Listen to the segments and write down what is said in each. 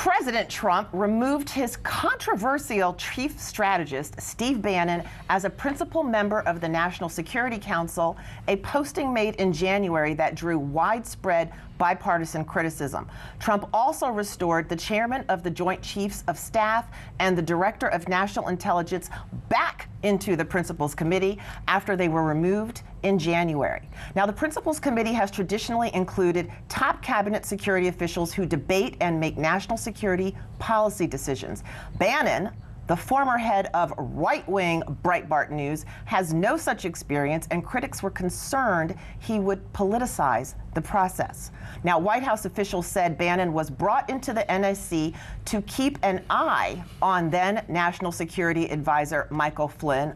President Trump removed his controversial chief strategist, Steve Bannon, as a principal member of the National Security Council, a posting made in January that drew widespread bipartisan criticism. Trump also restored the chairman of the Joint Chiefs of Staff and the director of national intelligence back into the Principals Committee after they were removed in January. Now, the Principals Committee has traditionally included top cabinet security officials who debate and make national security policy decisions. Bannon, the former head of right-wing Breitbart News, has no such experience, and critics were concerned he would politicize the process. Now, White House officials said Bannon was brought into the NSC to keep an eye on then National Security Advisor Michael Flynn.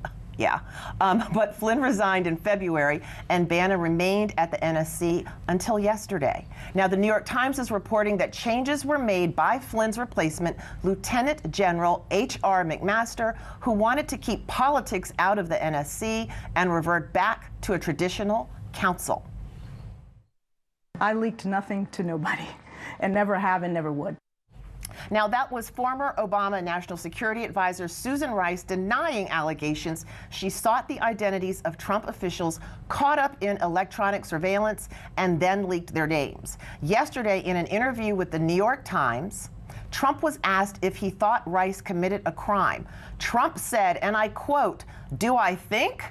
But Flynn resigned in February, and Bannon remained at the NSC until yesterday. Now, the New York Times is reporting that changes were made by Flynn's replacement, Lieutenant General H.R. McMaster, who wanted to keep politics out of the NSC and revert back to a traditional council. I leaked nothing to nobody, and never have and never would. Now, that was former Obama National Security Advisor Susan Rice denying allegations she sought the identities of Trump officials caught up in electronic surveillance and then leaked their names. Yesterday, in an interview with the New York Times, Trump was asked if he thought Rice committed a crime. Trump said, and I quote, "Do I think?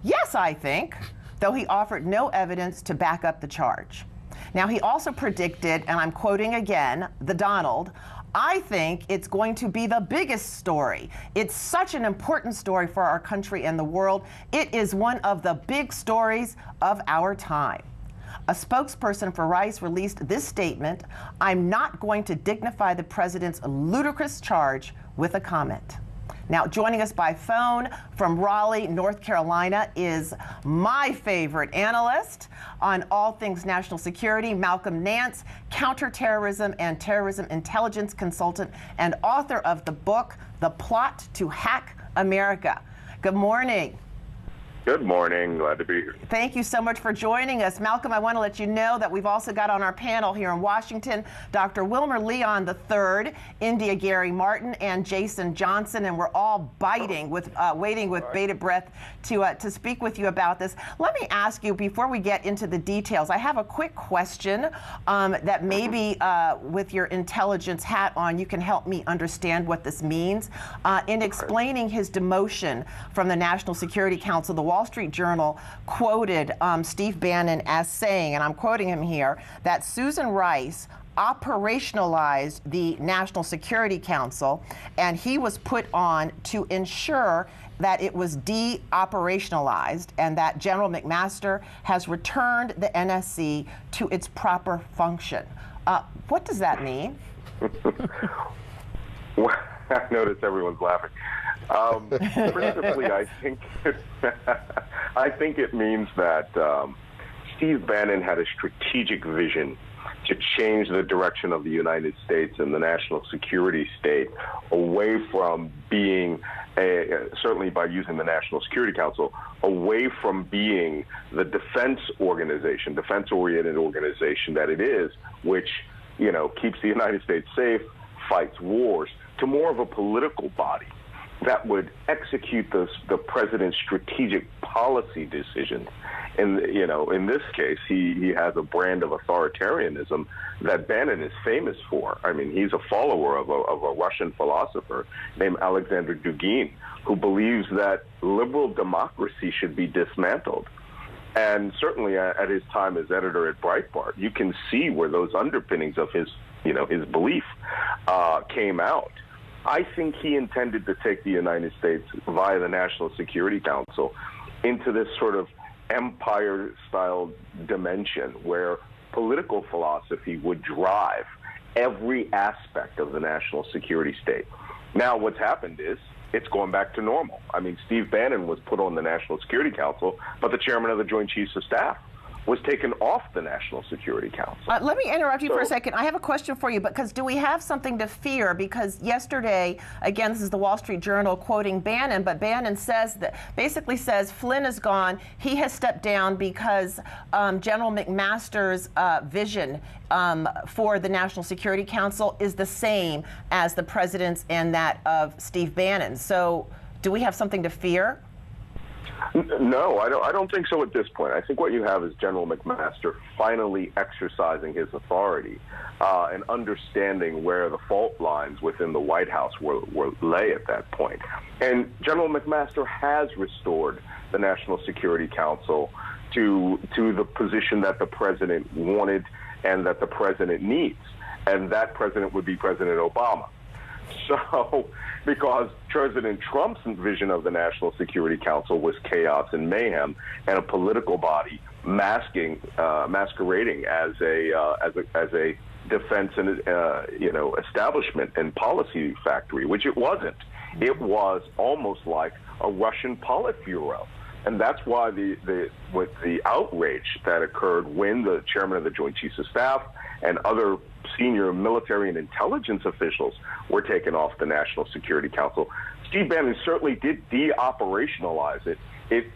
Yes, I think," though he offered no evidence to back up the charge. Now, he also predicted, and I'm quoting again, the Donald, "I think it's going to be the biggest story. It's such an important story for our country and the world. It is one of the big stories of our time." A spokesperson for Rice released this statement: "I'm not going to dignify the president's ludicrous charge with a comment." Now, joining us by phone from Raleigh, North Carolina, is my favorite analyst on all things national security, Malcolm Nance, counterterrorism and terrorism intelligence consultant and author of the book, The Plot to Hack America. Good morning. Good morning. Glad to be here. Thank you so much for joining us. Malcolm, I want to let you know that we've also got on our panel here in Washington Dr. Wilmer Leon III, India Gary Martin, and Jason Johnson, and we're all waiting with bated breath to speak with you about this. Let me ask you, before we get into the details, I have a quick question that maybe with your intelligence hat on, you can help me understand what this means. In explaining his demotion from the National Security Council, the Wall Street Journal quoted Steve Bannon as saying, and I'm quoting him here, that Susan Rice operationalized the National Security Council, and he was put on to ensure that it was de-operationalized, and that General McMaster has returned the NSC to its proper function. What does that mean? Well, I noticed everyone's laughing. Principally, I think it means that Steve Bannon had a strategic vision to change the direction of the United States and the national security state away from being, certainly by using the National Security Council, away from being the defense organization, defense-oriented organization that it is, which, you know, keeps the United States safe, fights wars, to more of a political body that would execute the president's strategic policy decisions. And, you know, in this case, he has a brand of authoritarianism that Bannon is famous for. I mean, he's a follower of a Russian philosopher named Alexander Dugin, who believes that liberal democracy should be dismantled. And certainly at his time as editor at Breitbart, you can see where those underpinnings of his belief came out. I think he intended to take the United States via the National Security Council into this sort of empire-style dimension where political philosophy would drive every aspect of the national security state. Now, what's happened is it's going back to normal. I mean, Steve Bannon was put on the National Security Council, but the chairman of the Joint Chiefs of Staff was taken off the National Security Council. Let me interrupt you for a second. I have a question for you, because do we have something to fear? Because yesterday, again, this is the Wall Street Journal quoting Bannon, but Bannon basically says Flynn is gone. He has stepped down because General McMaster's vision for the National Security Council is the same as the president's and that of Steve Bannon. So do we have something to fear? No, I don't think so at this point. I think what you have is General McMaster finally exercising his authority and understanding where the fault lines within the White House lay at that point. And General McMaster has restored the National Security Council to the position that the president wanted and that the president needs. And that president would be President Obama. So, because President Trump's vision of the National Security Council was chaos and mayhem, and a political body masquerading as a defense and establishment and policy factory, which it wasn't. It was almost like a Russian Politburo. And that's why with the outrage that occurred when the chairman of the Joint Chiefs of Staff and other senior military and intelligence officials were taken off the National Security Council. Steve Bannon certainly did de-operationalize it. It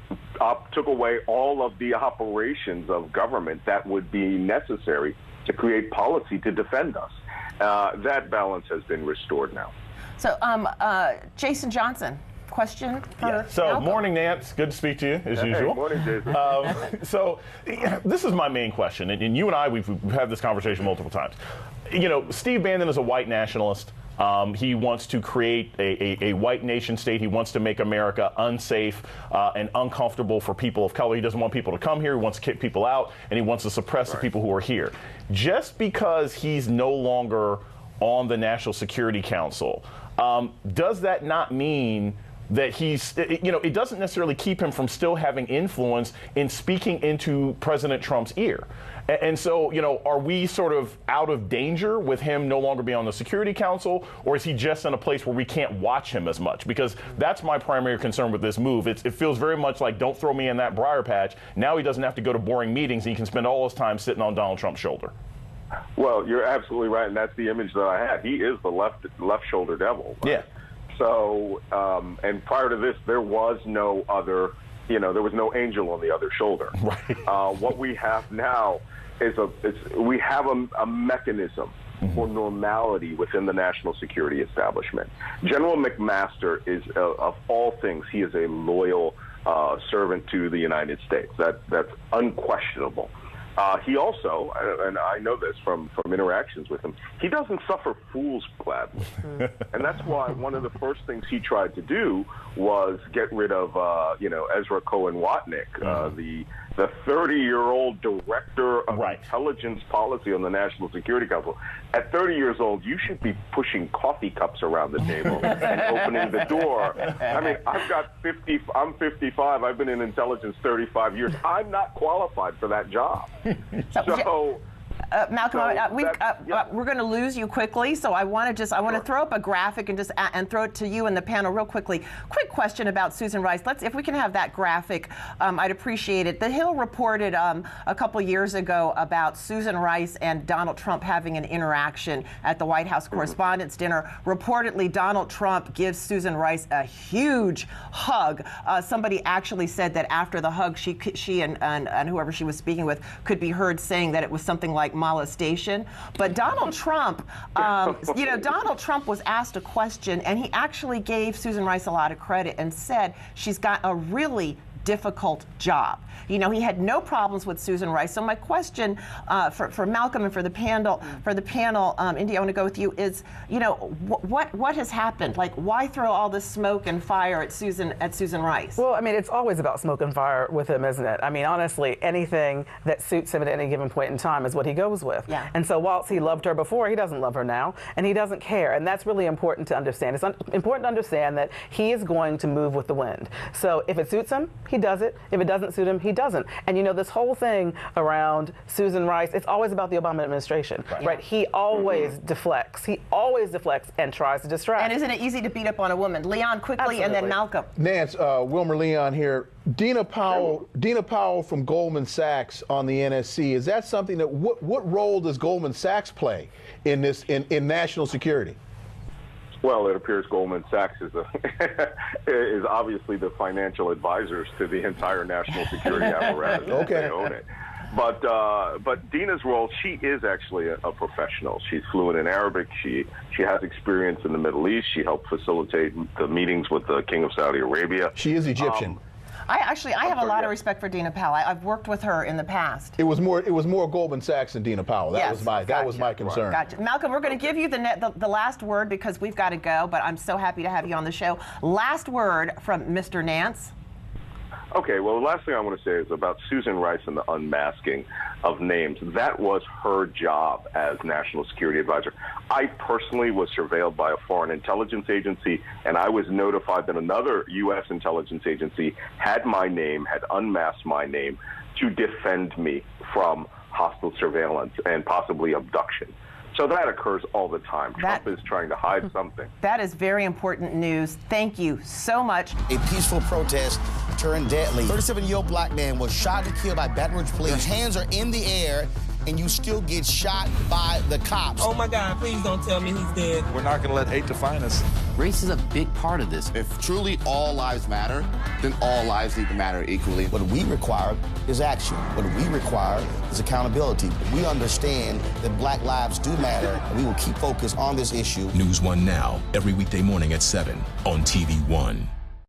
took away all of the operations of government that would be necessary to create policy to defend us. That balance has been restored now. So, Jason Johnson. Question for So, Malcolm. Morning, Nance. Good to speak to you, as usual. Morning, Jason. So, this is my main question, and you and I, we've had this conversation multiple times. You know, Steve Bannon is a white nationalist. He wants to create a white nation state. He wants to make America unsafe and uncomfortable for people of color. He doesn't want people to come here. He wants to kick people out, and he wants to suppress the people who are here. Just because he's no longer on the National Security Council, does that not mean that he's, it doesn't necessarily keep him from still having influence in speaking into President Trump's ear? And so, are we sort of out of danger with him no longer being on the Security Council, or is he just in a place where we can't watch him as much? Because that's my primary concern with this move. It feels very much like, don't throw me in that briar patch. Now he doesn't have to go to boring meetings, and he can spend all his time sitting on Donald Trump's shoulder. Well, you're absolutely right, and that's the image that I had. He is the left shoulder devil. Right? Yeah. So, and prior to this, there was no other, there was no angel on the other shoulder. Right. What we have now is we have a mechanism for normality within the national security establishment. General McMaster is, of all things, he is a loyal servant to the United States. That's unquestionable. He also, and I know this from interactions with him, he doesn't suffer fool's gladly. And that's why one of the first things he tried to do was get rid of, Ezra Cohen-Watnick, the 30-year-old director of intelligence policy on the National Security Council. At 30 years old, you should be pushing coffee cups around the table and opening the door. I mean, I'm 55. I've been in intelligence 35 years. I'm not qualified for that job. So, Malcolm, we're going to lose you quickly, so I want to throw up a graphic and throw it to you and the panel real quickly. Quick question about Susan Rice. If we can have that graphic, I'd appreciate it. The Hill reported a couple years ago about Susan Rice and Donald Trump having an interaction at the White House Correspondents' Dinner. Reportedly, Donald Trump gives Susan Rice a huge hug. Somebody actually said that after the hug, she and whoever she was speaking with could be heard saying that it was something like molestation. But Donald Trump, Donald Trump was asked a question, and he actually gave Susan Rice a lot of credit and said she's got a really difficult job. He had no problems with Susan Rice. So my question for Malcolm and for the panel, Indy, I want to go with you, is, what has happened? Like, why throw all this smoke and fire at Susan Rice? Well, I mean, it's always about smoke and fire with him, isn't it? I mean, honestly, anything that suits him at any given point in time is what he goes with. Yeah. And so whilst he loved her before, he doesn't love her now, and he doesn't care. And that's really important to understand. It's important to understand that he is going to move with the wind. So if it suits him, he does it. If it doesn't suit him, he doesn't. And you know, this whole thing around Susan Rice, it's always about the Obama administration, right? He always deflects. He always deflects and tries to distract. And isn't it easy to beat up on a woman? Leon, quickly, and then Malcolm. Nance, Wilmer Leon here. Dina Powell from Goldman Sachs on the NSC. Is that something that what role does Goldman Sachs play in this in national security? Well, it appears Goldman Sachs is obviously the financial advisors to the entire national security apparatus. Okay. They own it. But Dina's role, she is actually a professional. She's fluent in Arabic. She has experience in the Middle East. She helped facilitate the meetings with the King of Saudi Arabia. She is Egyptian. I have a lot of respect for Dina Powell. I've worked with her in the past. It was more Goldman Sachs than Dina Powell. That was my concern. Gotcha. Malcolm, we're going to give you the last word because we've got to go, but I'm so happy to have you on the show. Last word from Mr. Nance. Okay, well, the last thing I want to say is about Susan Rice and the unmasking of names. That was her job as National Security Advisor. I personally was surveilled by a foreign intelligence agency, and I was notified that another U.S. intelligence agency had my name, had unmasked my name to defend me from hostile surveillance and possibly abduction. So that occurs all the time. Trump is trying to hide something. That is very important news. Thank you so much. A peaceful protest turned deadly. 37-year-old black man was shot and killed by Baton Rouge police. His hands are in the air, and you still get shot by the cops. Oh my God, please don't tell me he's dead. We're not going to let hate define us. Race is a big part of this. If truly all lives matter, then all lives need to matter equally. What we require is action. What we require is accountability. We understand that black lives do matter, and we will keep focused on this issue. NewsOne Now, every weekday morning at 7 on TV1.